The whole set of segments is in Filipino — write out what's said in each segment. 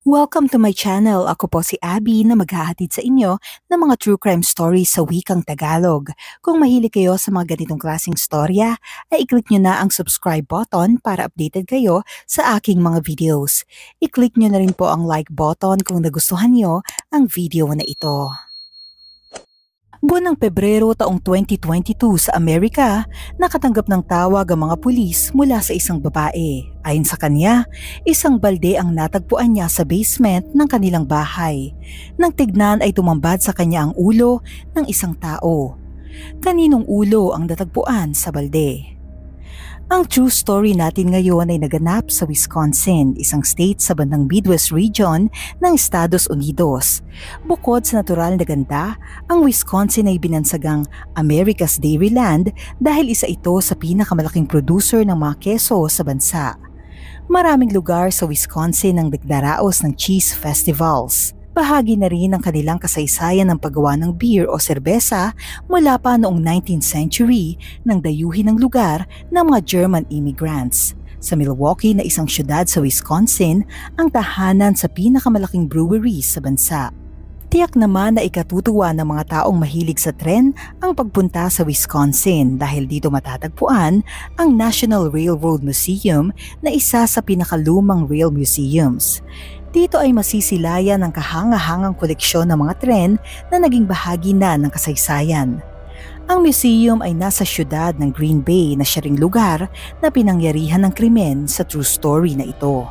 Welcome to my channel. Ako po si Abby na maghahatid sa inyo ng mga true crime stories sa wikang Tagalog. Kung mahilig kayo sa mga ganitong klaseng storya, ay i-click nyo na ang subscribe button para updated kayo sa aking mga videos. I-click nyo na rin po ang like button kung nagustuhan nyo ang video na ito. Buwan ng Pebrero taong 2022 sa Amerika, nakatanggap ng tawag ang mga pulis mula sa isang babae. Ayon sa kanya, isang balde ang natagpuan niya sa basement ng kanilang bahay. Nang tignan ay tumambad sa kanya ang ulo ng isang tao. Kaninong ulo ang natagpuan sa balde? Ang true story natin ngayon ay naganap sa Wisconsin, isang state sa bandang Midwest region ng Estados Unidos. Bukod sa natural na ganda, ang Wisconsin ay binansagang America's Dairyland dahil isa ito sa pinakamalaking producer ng mga keso sa bansa. Maraming lugar sa Wisconsin ang nagdaraos ng cheese festivals. Bahagi na rin ng kanilang kasaysayan ng paggawa ng beer o serbesa mula pa noong 19th century nang dayuhin ng lugar ng mga German immigrants. Sa Milwaukee na isang syudad sa Wisconsin, ang tahanan sa pinakamalaking brewery sa bansa. Tiyak naman na ikatutuwa ng mga taong mahilig sa tren ang pagpunta sa Wisconsin dahil dito matatagpuan ang National Railroad Museum na isa sa pinakalumang rail museums. Dito ay masisilayan ang kahanga-hangang koleksyon ng mga tren na naging bahagi na ng kasaysayan. Ang museum ay nasa syudad ng Green Bay na siya ring lugar na pinangyarihan ng krimen sa true story na ito.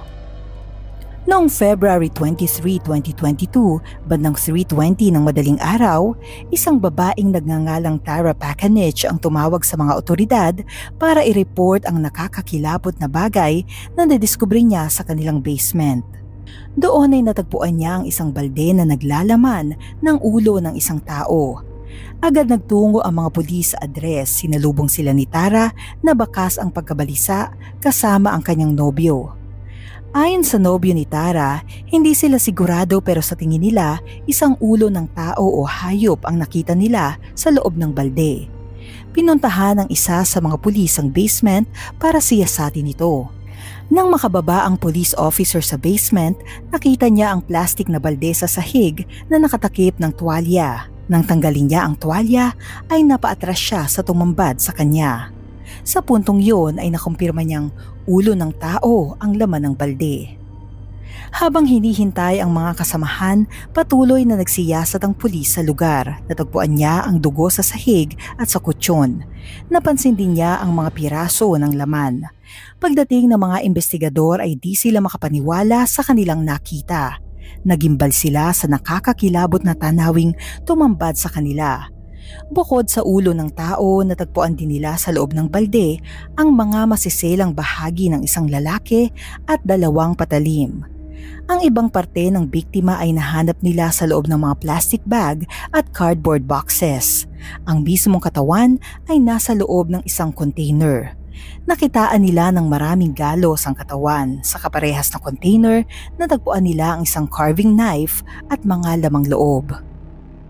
Noong February 23, 2022, bandang 3:20 ng madaling araw, isang babaeng nagngangalang Tara Pakanich ang tumawag sa mga otoridad para i-report ang nakakakilabot na bagay na nadiskubre niya sa kanilang basement. Doon ay natagpuan niya ang isang balde na naglalaman ng ulo ng isang tao. Agad nagtungo ang mga pulis sa address, sinalubong sila ni Tara na bakas ang pagkabalisa kasama ang kanyang nobyo. Ayon sa nobyo ni Tara, hindi sila sigurado pero sa tingin nila isang ulo ng tao o hayop ang nakita nila sa loob ng balde. Pinuntahan ng isa sa mga pulis ang basement para siyasatin ito. Nang makababa ang police officer sa basement, nakita niya ang plastik na balde sa sahig na nakatakip ng tuwalya. Nang tanggalin niya ang tuwalya, ay napaatras siya sa tumambad sa kanya. Sa puntong yun ay nakumpirma niyang ulo ng tao ang laman ng balde. Habang hinihintay ang mga kasamahan, patuloy na nagsiyasat ang pulis sa lugar. Natagpuan niya ang dugo sa sahig at sa kutsyon. Napansin din niya ang mga piraso ng laman. Pagdating ng mga investigador ay di sila makapaniwala sa kanilang nakita. Nagimbal sila sa nakakakilabot na tanawing tumambad sa kanila. Bukod sa ulo ng tao, natagpuan din nila sa loob ng balde ang mga masiselang bahagi ng isang lalaki at dalawang patalim. Ang ibang parte ng biktima ay nahanap nila sa loob ng mga plastic bag at cardboard boxes. Ang mismong katawan ay nasa loob ng isang container. Nakitaan nila ng maraming galos ang katawan. Sa kaparehas na container, natagpuan nila ang isang carving knife at mga lamang loob.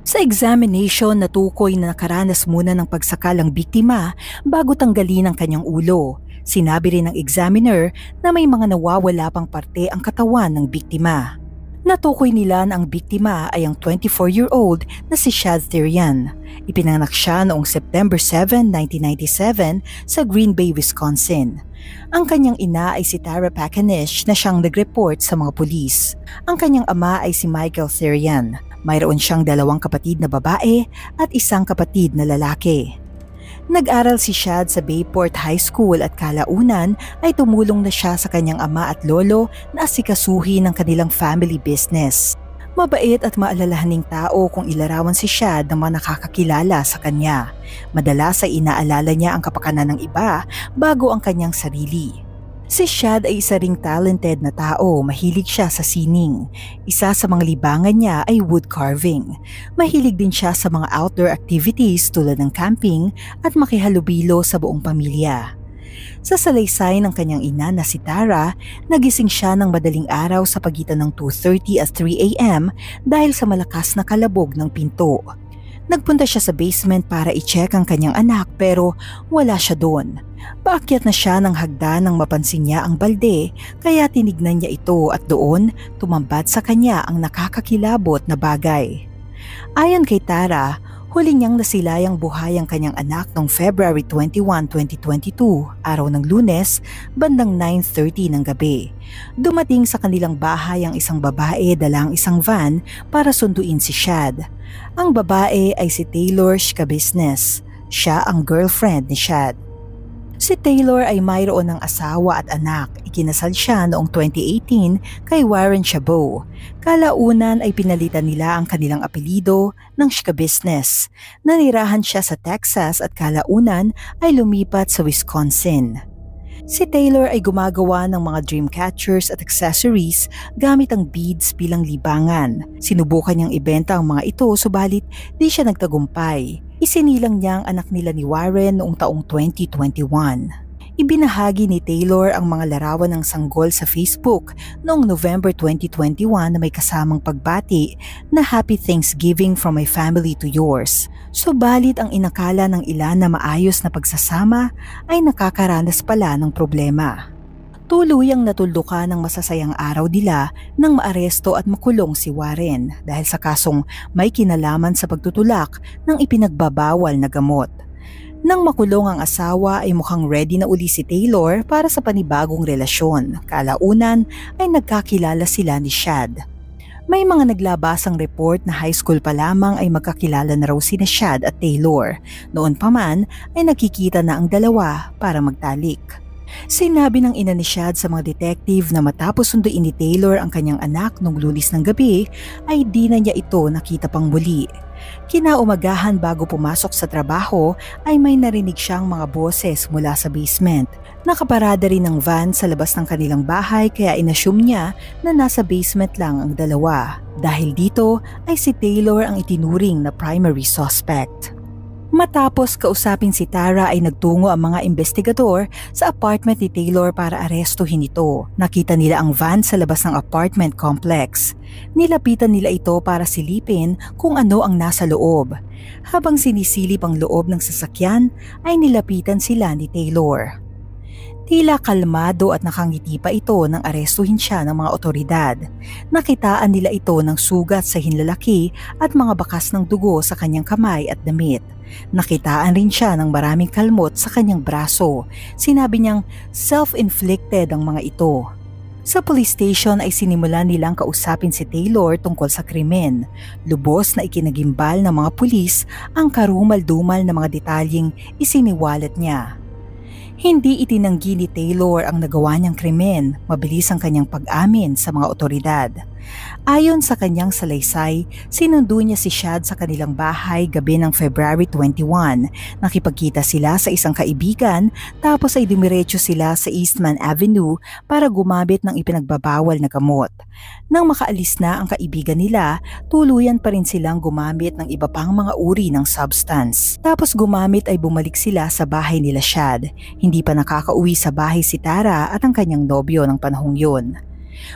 Sa examination, natukoy na nakaranas muna ng pagsakal ang biktima bago tanggalin ang kanyang ulo. Sinabi rin ng examiner na may mga nawawala pang parte ang katawan ng biktima. Natukoy nila na ang biktima ay ang 24-year-old na si Shad Therian. Ipinanganak siya noong September 7, 1997 sa Green Bay, Wisconsin. Ang kanyang ina ay si Tara Pakanich na siyang nag-report sa mga pulis. Ang kanyang ama ay si Michael Therian. Mayroon siyang dalawang kapatid na babae at isang kapatid na lalaki. Nag-aral si Shad sa Bayport High School at kalaunan ay tumulong na siya sa kanyang ama at lolo na asikasuhin ng kanilang family business. Mabait at maalalahaning tao kung ilarawan si Shad ng mga nakakakilala sa kanya. Madalas ay inaalala niya ang kapakanan ng iba bago ang kanyang sarili. Si Shad ay isa ring talented na tao, mahilig siya sa sining. Isa sa mga libangan niya ay wood carving. Mahilig din siya sa mga outdoor activities tulad ng camping at makihalubilo sa buong pamilya. Sa salaysay ng kanyang ina na si Tara, nagising siya ng madaling araw sa pagitan ng 2:30 at 3 a.m. dahil sa malakas na kalabog ng pinto. Nagpunta siya sa basement para i-check ang kanyang anak pero wala siya doon. Paakyat na siya ng hagdan nang mapansin niya ang balde kaya tinignan niya ito at doon tumambad sa kanya ang nakakakilabot na bagay. Ayon kay Tara, huli niyang nasilayang buhay ang kanyang anak noong February 21, 2022, araw ng Lunes, bandang 9:30 ng gabi. Dumating sa kanilang bahay ang isang babae dalang isang van para sunduin si Shad. Ang babae ay si Taylor Shka-Business. Siya ang girlfriend ni Shad. Si Taylor ay mayroon ng asawa at anak. Ikinasal siya noong 2018 kay Warren Chabot. Kalaunan ay pinalitan nila ang kanilang apelido ng Shka-Business. Nanirahan siya sa Texas at kalaunan ay lumipat sa Wisconsin. Si Taylor ay gumagawa ng mga dream catchers at accessories gamit ang beads bilang libangan. Sinubukan niyang ibenta ang mga ito subalit di siya nagtagumpay. Isinilang niya ang anak nila ni Warren noong taong 2021. Ibinahagi ni Taylor ang mga larawan ng sanggol sa Facebook noong November 2021 na may kasamang pagbati na Happy Thanksgiving from my family to yours. Subalit ang inakala ng ilan na maayos na pagsasama ay nakakaranas pala ng problema. Tuluyang natuldukan ng masasayang araw nila nang maaresto at makulong si Warren dahil sa kasong may kinalaman sa pagtutulak ng ipinagbabawal na gamot. Nang makulong ang asawa ay mukhang ready na uli si Taylor para sa panibagong relasyon. Kalaunan ay nagkakilala sila ni Shad. May mga naglabasang report na high school pa lamang ay magkakilala na raw sina Shad at Taylor. Noon pa man ay nakikita na ang dalawa para magtalik. Sinabi ng ina ni Shad sa mga detective na matapos sunduin ni Taylor ang kanyang anak nung Lunes ng gabi ay di na niya ito nakita pang muli. Kinaumagahan bago pumasok sa trabaho ay may narinig siyang mga boses mula sa basement. Nakaparada rin ang van sa labas ng kanilang bahay kaya inassume niya na nasa basement lang ang dalawa. Dahil dito ay si Taylor ang itinuring na primary suspect. Matapos kausapin si Tara ay nagtungo ang mga investigador sa apartment ni Taylor para arestuhin ito. Nakita nila ang van sa labas ng apartment complex. Nilapitan nila ito para silipin kung ano ang nasa loob. Habang sinisilip ang loob ng sasakyan ay nilapitan sila ni Taylor. Tila kalmado at nakangiti pa ito nang arestuhin siya ng mga otoridad. Nakitaan nila ito ng sugat sa hinlalaki at mga bakas ng dugo sa kanyang kamay at damit. Nakitaan rin siya ng maraming kalmot sa kanyang braso. Sinabi niyang self-inflicted ang mga ito. Sa police station ay sinimulan nilang kausapin si Taylor tungkol sa krimen. Lubos na ikinagimbal ng mga pulis ang karumal-dumal na mga detalyeng isiniwalat niya. Hindi itinanggi ni Taylor ang nagawa niyang krimen, mabilis ang kanyang pag-amin sa mga otoridad. Ayon sa kanyang salaysay, sinundo niya si Shad sa kanilang bahay gabi ng February 21. Nakipagkita sila sa isang kaibigan tapos ay dumiretso sila sa Eastman Avenue para gumamit ng ipinagbabawal na gamot. Nang makaalis na ang kaibigan nila, tuluyan pa rin silang gumamit ng iba pang mga uri ng substance. Tapos gumamit ay bumalik sila sa bahay nila Shad. Hindi pa nakakauwi sa bahay si Tara at ang kanyang nobyo ng panahong yun.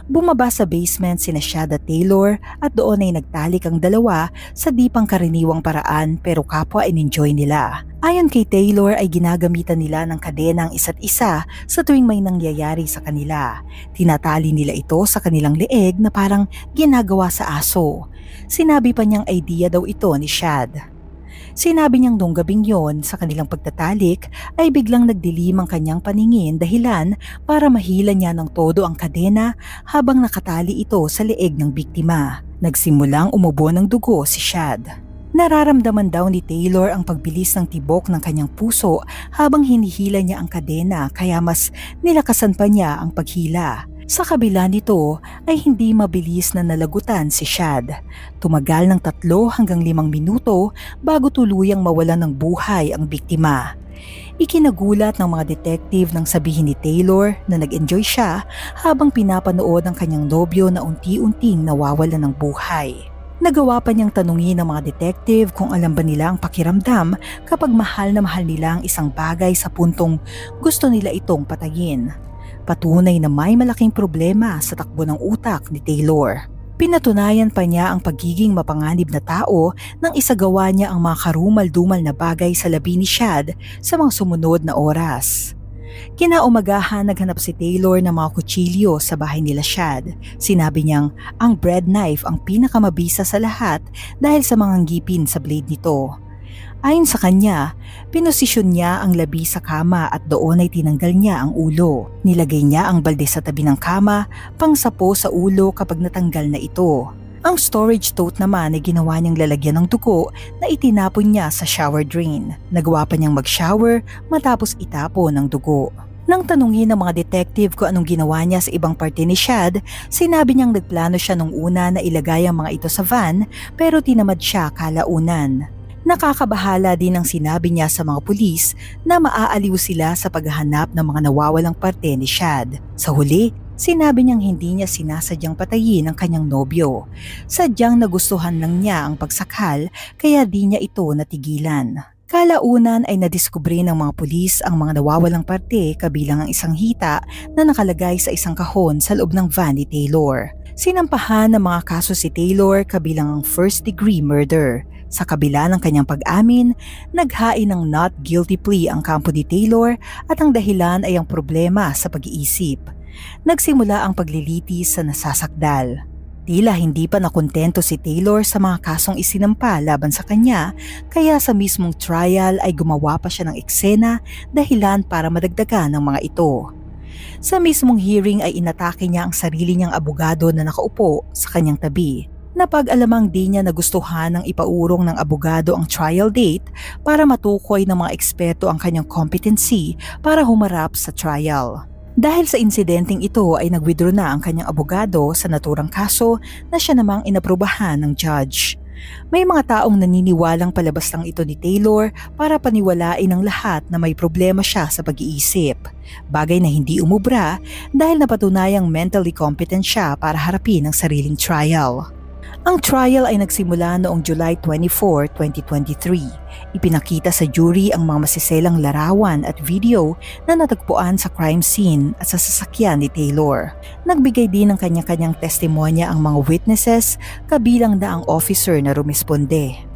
Bumaba sa basement sina Shad at Taylor at doon ay nagtalik ang dalawa sa di pangkaraniwang paraan pero kapwa in-enjoy nila. Ayon kay Taylor ay ginagamitan nila ng kadena ang isa't isa sa tuwing may nangyayari sa kanila. Tinatali nila ito sa kanilang leeg na parang ginagawa sa aso. Sinabi pa niyang idea daw ito ni Shad. Sinabi niyang nung gabing yon sa kanilang pagtatalik ay biglang nagdilim ang kanyang paningin dahilan para mahila niya ng todo ang kadena habang nakatali ito sa leeg ng biktima. Nagsimulang umubo ng dugo si Shad. Nararamdaman daw ni Taylor ang pagbilis ng tibok ng kanyang puso habang hinihila niya ang kadena kaya mas nilakasan pa niya ang paghila. Sa kabila nito ay hindi mabilis na nalagutan si Shad. Tumagal ng 3 hanggang 5 minuto bago tuluyang mawalan ng buhay ang biktima. Ikinagulat ng mga detective nang sabihin ni Taylor na nag-enjoy siya habang pinapanood ang kanyang nobyo na unti-unting nawawalan ng buhay. Nagawa pa niyang tanungin ng mga detective kung alam ba nila ang pakiramdam kapag mahal na mahal nila ang isang bagay sa puntong gusto nila itong patayin. Patunay na may malaking problema sa takbo ng utak ni Taylor. Pinatunayan pa niya ang pagiging mapanganib na tao nang isagawa niya ang mga karumal-dumal na bagay sa labi ni Chad sa mga sumunod na oras. Kinaumagahan naghanap si Taylor ng mga kutsilyo sa bahay nila Chad. Sinabi niyang ang bread knife ang pinakamabisa sa lahat dahil sa mga ngipin sa blade nito. Ayon sa kanya, pinosisyon niya ang labi sa kama at doon ay tinanggal niya ang ulo. Nilagay niya ang balde sa tabi ng kama, pangsapo sa ulo kapag natanggal na ito. Ang storage tote naman ay ginawa niyang lalagyan ng dugo na itinapon niya sa shower drain. Nagawa pa niyang mag-shower matapos itapon ang dugo. Nang tanungin ng mga detective kung anong ginawa niya sa ibang parte ni Chad, sinabi niyang nagplano siya nung una na ilagay ang mga ito sa van pero tinamad siya kalaunan. Nakakabahala din ang sinabi niya sa mga pulis na maaaliw sila sa paghahanap ng mga nawawalang parte ni Chad. Sa huli, sinabi niyang hindi niya sinasadyang patayin ang kanyang nobyo. Sadyang nagustuhan lang niya ang pagsakal kaya di niya ito natigilan. Kalaunan ay nadiskubre ng mga pulis ang mga nawawalang parte kabilang ang isang hita na nakalagay sa isang kahon sa loob ng van ni Taylor. Sinampahan ng mga kaso si Taylor kabilang ang first-degree murder. Sa kabila ng kanyang pag-amin, naghain ng not guilty plea ang kampo ni Taylor at ang dahilan ay ang problema sa pag-iisip. Nagsimula ang paglilitis sa nasasakdal. Tila hindi pa nakontento si Taylor sa mga kasong isinampa laban sa kanya, kaya sa mismong trial ay gumawa pa siya ng eksena dahilan para madagdagan ng mga ito. Sa mismong hearing ay inatake niya ang sarili niyang abogado na nakaupo sa kanyang tabi. Napag-alamang di niya nagustuhan ng ipaurong ng abogado ang trial date para matukoy ng mga eksperto ang kanyang competency para humarap sa trial. Dahil sa insidenteng ito ay nag-withdraw na ang kanyang abogado sa naturang kaso na siya namang inaprubahan ng judge. May mga taong naniniwalang palabas lang ito ni Taylor para paniwalain ng lahat na may problema siya sa pag-iisip. Bagay na hindi umubra dahil napatunayang mentally competent siya para harapin ang sariling trial. Ang trial ay nagsimula noong July 24, 2023. Ipinakita sa jury ang mga masiselang larawan at video na natagpuan sa crime scene at sa sasakyan ni Taylor. Nagbigay din ng kanya-kanyang testimonya ang mga witnesses, kabilang na ang officer na rumisponde.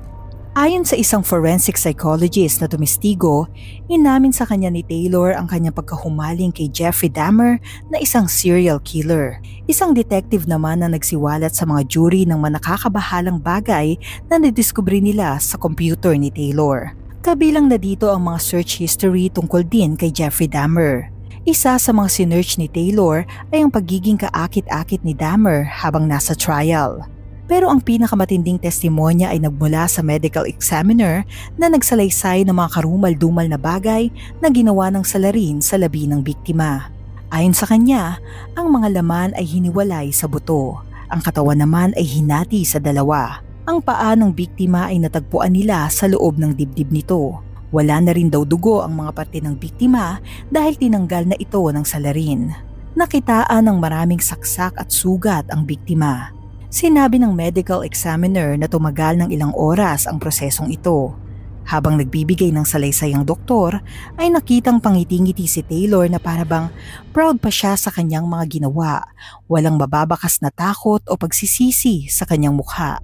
Ayon sa isang forensic psychologist na tumestigo, inamin sa kanya ni Taylor ang kanyang pagkahumaling kay Jeffrey Dahmer na isang serial killer. Isang detective naman na nagsiwalat sa mga jury ng manakakabahalang bagay na nadiskubre nila sa computer ni Taylor. Kabilang na dito ang mga search history tungkol din kay Jeffrey Dahmer. Isa sa mga sinearch ni Taylor ay ang pagiging kaakit-akit ni Dahmer habang nasa trial. Pero ang pinakamatinding testimonya ay nagmula sa medical examiner na nagsalaysay ng mga karumal-dumal na bagay na ginawa ng salarin sa labi ng biktima. Ayon sa kanya, ang mga laman ay hiniwalay sa buto. Ang katawan naman ay hinati sa dalawa. Ang paa ng biktima ay natagpuan nila sa loob ng dibdib nito. Wala na rin daw dugo ang mga parte ng biktima dahil tinanggal na ito ng salarin. Nakitaan ng maraming saksak at sugat ang biktima. Sinabi ng medical examiner na tumagal ng ilang oras ang prosesong ito. Habang nagbibigay ng salaysay ang doktor, ay nakitang pangiti-ngiti si Taylor na parabang proud pa siya sa kanyang mga ginawa. Walang mababakas na takot o pagsisisi sa kanyang mukha.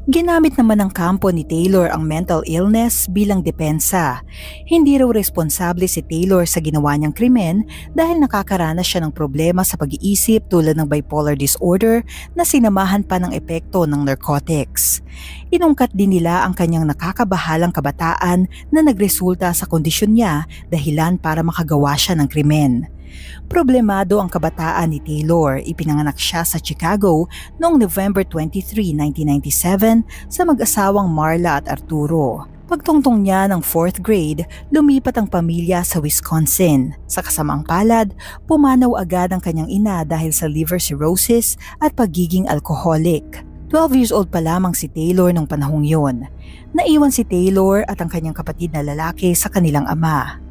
Ginamit naman ng kampo ni Taylor ang mental illness bilang depensa. Hindi raw responsable si Taylor sa ginawa niyang krimen dahil nakakaranas siya ng problema sa pag-iisip tulad ng bipolar disorder na sinamahan pa ng epekto ng narcotics. Inungkat din nila ang kanyang nakakabahalang kabataan na nagresulta sa kondisyon niya dahilan para makagawa siya ng krimen. Problemado ang kabataan ni Taylor. Ipinanganak siya sa Chicago noong November 23, 1997 sa mag-asawang Marla at Arturo. Pagtungtong niya ng 4th grade, lumipat ang pamilya sa Wisconsin. Sa kasamaang palad, pumanaw agad ang kanyang ina dahil sa liver cirrhosis at pagiging alcoholic. 12 years old pa lamang si Taylor nung panahong yun. Naiwan si Taylor at ang kanyang kapatid na lalaki sa kanilang ama.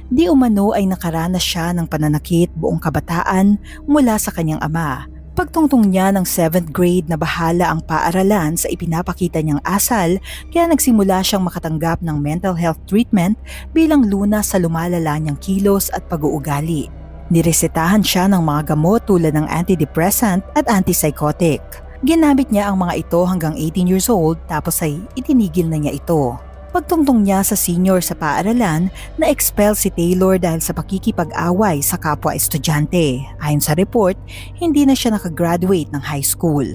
Di umano ay nakaranas siya ng pananakit buong kabataan mula sa kanyang ama. Pagtungtong niya ng 7th grade na bahala ang paaralan sa ipinapakita niyang asal, kaya nagsimula siyang makatanggap ng mental health treatment bilang lunas sa lumalala niyang kilos at pag-uugali. Niresetahan siya ng mga gamot tulad ng antidepressant at antipsychotic. Ginamit niya ang mga ito hanggang 18 years old tapos ay itinigil na niya ito. Pagtungtong niya sa senior sa paaralan, na-expel si Taylor dahil sa pakikipag-away sa kapwa estudyante. Ayon sa report, hindi na siya nakagraduate ng high school.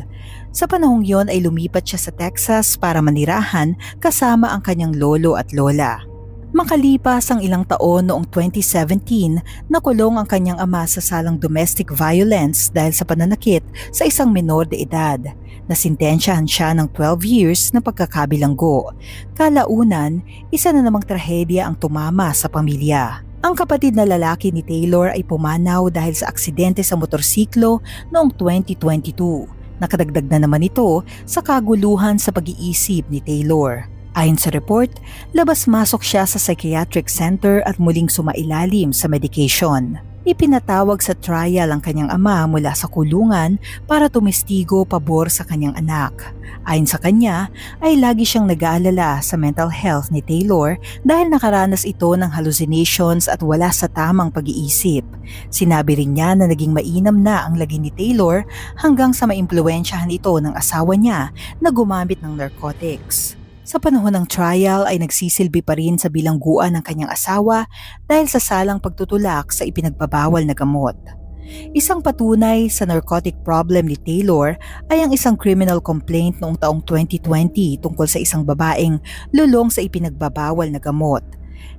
Sa panahong yon ay lumipat siya sa Texas para manirahan kasama ang kanyang lolo at lola. Makalipas ang ilang taon noong 2017, nakulong ang kanyang ama sa salang domestic violence dahil sa pananakit sa isang menor de edad. Nasintensyahan siya ng 12 years na pagkakabilanggo. Kalaunan, isa na namang trahedya ang tumama sa pamilya. Ang kapatid na lalaki ni Taylor ay pumanaw dahil sa aksidente sa motorsiklo noong 2022. Nakadagdag na naman ito sa kaguluhan sa pag-iisip ni Taylor. Ayon sa report, labas-masok siya sa psychiatric center at muling sumailalim sa medication. Ipinatawag sa trial ang kanyang ama mula sa kulungan para tumestigo pabor sa kanyang anak. Ayon sa kanya, ay lagi siyang nag-aalala sa mental health ni Taylor dahil nakaranas ito ng hallucinations at wala sa tamang pag-iisip. Sinabi rin niya na naging mainam na ang lagi ni Taylor hanggang sa maimpluwensyahan ito ng asawa niya na gumamit ng narcotics. Sa panahon ng trial ay nagsisilbi pa rin sa bilangguan ng kanyang asawa dahil sa salang pagtutulak sa ipinagbabawal na gamot. Isang patunay sa narcotic problem ni Taylor ay ang isang criminal complaint noong taong 2020 tungkol sa isang babaeng lulong sa ipinagbabawal na gamot.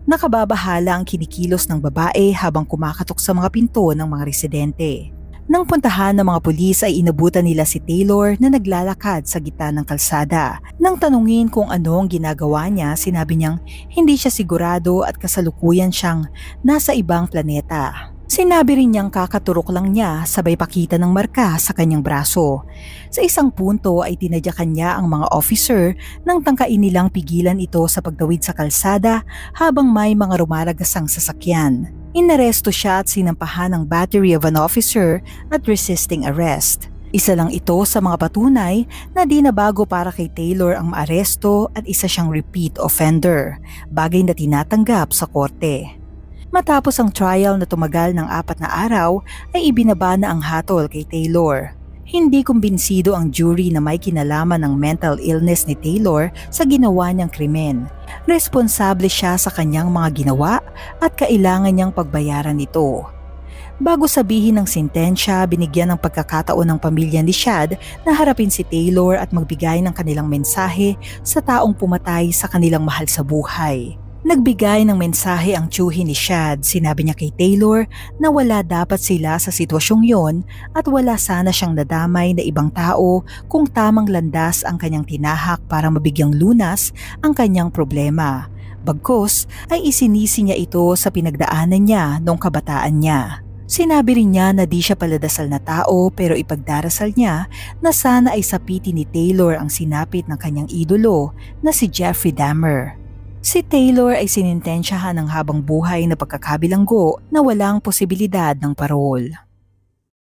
Nakababahala ang kinikilos ng babae habang kumakatok sa mga pinto ng mga residente. Nang puntahan ng mga pulis ay inabutan nila si Taylor na naglalakad sa gitna ng kalsada. Nang tanungin kung anong ginagawa niya, sinabi niyang hindi siya sigurado at kasalukuyan siyang nasa ibang planeta. Sinabi rin niyang kakaturok lang niya sabay pakita ng marka sa kanyang braso. Sa isang punto ay tinadyakan niya ang mga officer nang tangkain nilang pigilan ito sa pagtawid sa kalsada habang may mga rumaragasang sasakyan. Inaresto siya at sinampahan ng battery of an officer at resisting arrest. Isa lang ito sa mga patunay na di na bago para kay Taylor ang maaresto at isa siyang repeat offender, bagay na tinatanggap sa korte. Matapos ang trial na tumagal ng 4 na araw ay ibinaba na ang hatol kay Taylor. Hindi kumbinsido ang jury na may kinalaman ng mental illness ni Taylor sa ginawa niyang krimen. Responsable siya sa kanyang mga ginawa at kailangan niyang pagbayaran ito. Bago sabihin ng sentensya, binigyan ng pagkakataon ng pamilya ni Shad na harapin si Taylor at magbigay ng kanilang mensahe sa taong pumatay sa kanilang mahal sa buhay. Nagbigay ng mensahe ang tiyuhi ni Shad. Sinabi niya kay Taylor na wala dapat sila sa sitwasyong yon at wala sana siyang nadamay na ibang tao kung tamang landas ang kanyang tinahak para mabigyang lunas ang kanyang problema. Bagkus ay isinisi niya ito sa pinagdaanan niya noong kabataan niya. Sinabi rin niya na di siya paladasal na tao pero ipagdarasal niya na sana ay sapitin ni Taylor ang sinapit ng kanyang idolo na si Jeffrey Dahmer. Si Taylor ay sinintensyahan ng habang buhay na pagkakabilanggo na walang posibilidad ng parol.